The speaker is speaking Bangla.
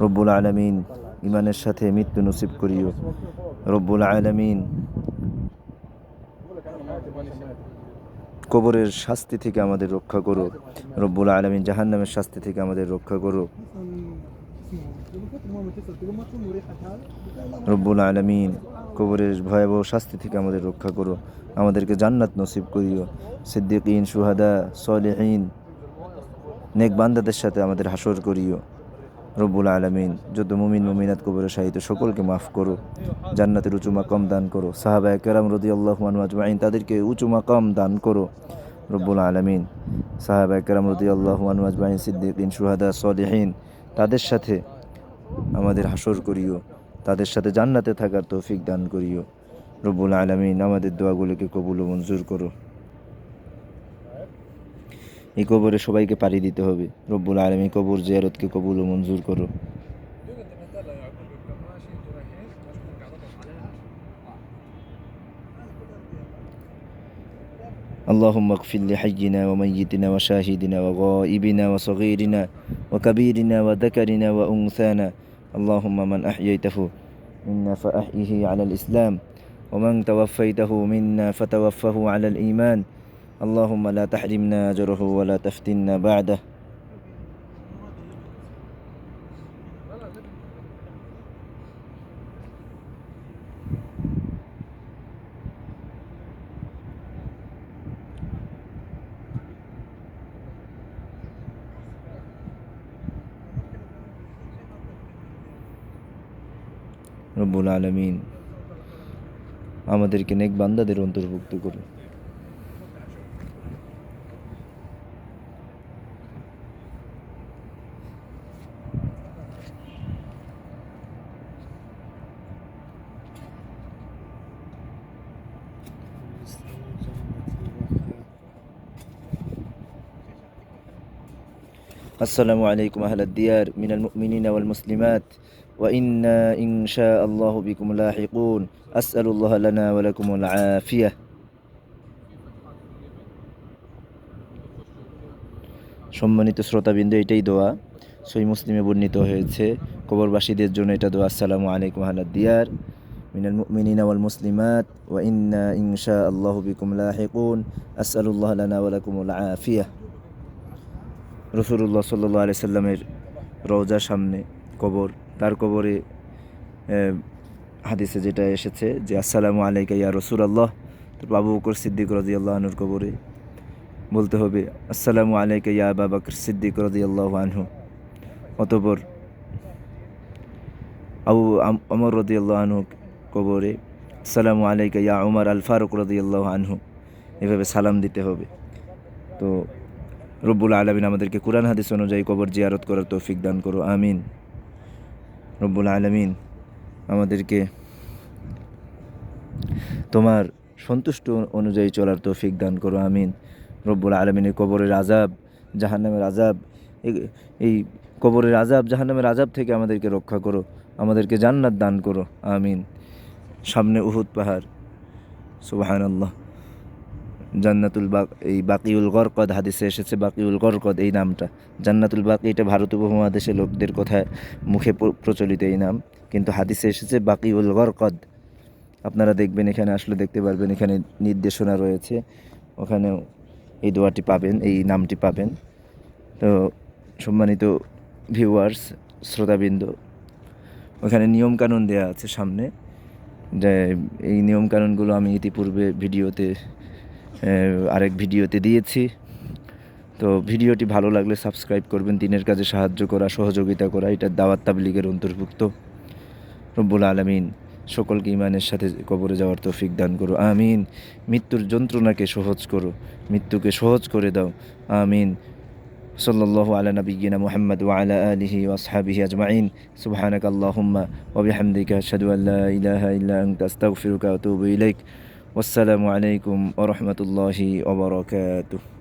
রব্বুল আলামিন ইমানের সাথে মৃত্যু নসিব করিও। রব্বুল আলামিন কবরের শাস্তি থেকে আমাদের রক্ষা করো। রব্বুল আলামিন জাহান্নামের শাস্তি থেকে আমাদের রক্ষা করো। রব্বুল আলামিন কবরের ভয়াবহ শাস্তি থেকে আমাদের রক্ষা করো। আমাদেরকে জান্নাত নসিব করিও। সিদ্দিকিন, শুহাদা, সলিহিন, নেক বান্দাদের সাথে আমাদের হাসর করিও। রব্বুল আলামিন যত মুমিন মুমিনাত কবরে শাহিদ সকলকে মাফ করো। জান্নাতের উঁচু মাকাম দান করো। সাহাবায়ে কেরাম রাদিয়াল্লাহু আনহুম আজমাইন তাদেরকে উঁচু মাকাম দান করো। রব্বুল আলামিন সাহাবায়ে কেরাম রাদিয়াল্লাহু আনহুম আজমাইন, সিদ্দিকিন, শুহাদা, সলিহিন তাদের সাথে আমাদের হাসর করিও। তাদের সাথে জান্নাতে থাকার তৌফিক দান করিও। রব্বুল আলামিন আমাদের দোয়াগুলোকে কবুল ও মঞ্জুর করো। এই কবরে সবাইকে পাড়ি দিতে হবে। রব্বুল আলামিন কবর জিয়ারতকে কবুল ও মঞ্জুর করো। اللهم اغفر لحينا وميتنا وشاهدنا وغائبنا وصغيرنا وكبيرنا وذكرنا وأنثانا. اللهم من أحييته منا فأحيه على الإسلام، ومن توفيته منا فتوفه على الإيمان. اللهم لا تحرمنا أجره ولا تفتنا بعده. রব্বুল আলামিন আমাদেরকে নেক বান্দাদের অন্তর্ভুক্ত করো। السلام عليكم أهل الديار من المؤمنين والمسلمات، وإنا إن شاء الله بكم لاحقون. أسأل الله لنا ولكم العافية. সম্মানিত শ্রোতাবৃন্দ, এটাই দোয়া সহিহ মুসলিমে বর্ণিত হয়েছে। কবরবাসীদের জন্য এটা দোয়া। আসসালামু আলাইকুম আহলাদ দিয়ার মিনাল মুমিনিনা ওয়াল মুসলিমাত ওয়া ইন্না ইনশাআল্লাহু বিকুম লাহিকুন। আসআলুল্লাহ লানা ওয়া লাকুমুল আফিয়া। রাসূলুল্লাহ সাল্লাল্লাহু আলাইহি সাল্লামের রওজার সামনে কবর, তার কবরে হাদিসে যেটা এসেছে যে আসসালামু আলাইকা ইয়া রাসূলুল্লাহ, তো আবু বকর সিদ্দিক রাদিয়াল্লাহু আনহুর কবরে বলতে হবে আসসালামু আলাইকা ইয়া আবা বকর সিদ্দিক রাদিয়াল্লাহু আনহু। অতঃপর ওমর রাদিয়াল্লাহু আনহু কবরে আসসালামু আলাইকা ইয়া উমর আল ফারুক রাদিয়াল্লাহু আনহু। এভাবে সালাম দিতে হবে। তো রব্বুল আলামিন আমাদেরকে কুরআন হাদিস অনুযায়ী কবর জিয়ারত করার তৌফিক দান করো, আমিন। রব্বুল আলামিন আমাদেরকে তোমার সন্তুষ্ট অনুযায়ী চলার তৌফিক দান করো, আমিন। রব্বুল আলামিনের কবরের আযাব, জাহান্নামের আযাব, এই কবরের আযাব, জাহান্নামের আযাব থেকে আমাদেরকে রক্ষা করো, আমাদেরকে জান্নাত দান করো, আমিন। সামনে উহুদ পাহাড়, সুবহানাল্লাহ। জান্নাতুল এই বাকিউল গরকদ হাদিসে এসেছে বাকিউল গরকদ এই নামটা। জান্নাতুল বাকি এটা ভারত উপমহাদেশের লোকদের কথায় মুখে প্রচলিত এই নাম, কিন্তু হাদিসে এসেছে বাকিউল গরকদ। আপনারা দেখবেন, এখানে আসলে দেখতে পারবেন, এখানে নির্দেশনা রয়েছে, ওখানেও এই দোয়াটি পাবেন, এই নামটি পাবেন। তো সম্মানিত ভিউয়ার্স, শ্রোতাবৃন্দ, ওখানে নিয়মকানুন দেওয়া আছে সামনে, যে এই নিয়মকানুনগুলো আমি ইতিপূর্বে আরেক ভিডিওতে দিয়েছি। তো ভিডিওটি ভালো লাগলে সাবস্ক্রাইব করবেন। দিনের কাজে সাহায্য করা, সহযোগিতা করা, এটা দাওয়াত তাবলীগের অন্তর্ভুক্ত। রব্বুল আলামিন সকলকে ঈমানের সাথে কবরে যাওয়ার তৌফিক দান করো, আমিন। মৃত্যুর যন্ত্রণাকে সহজ করো, মৃত্যুকে সহজ করে দাও, আমিন। সাল্লাল্লাহু আলা নাবিয়্যিনা মুহাম্মদ ওয়া আলা আলিহি ওয়া আসহাবিহি আজমাইন। সুবহানাকা আল্লাহুম্মা ওয়া বিহামদিকা আশহাদু আল লা ইলাহা ইল্লা আনতা আস্তাগফিরুকা ওয়া আতুবু ইলাইক। ওয়াসসালামু আলাইকুম ওয়া রাহমাতুল্লাহি ওয়া বারাকাতুহু।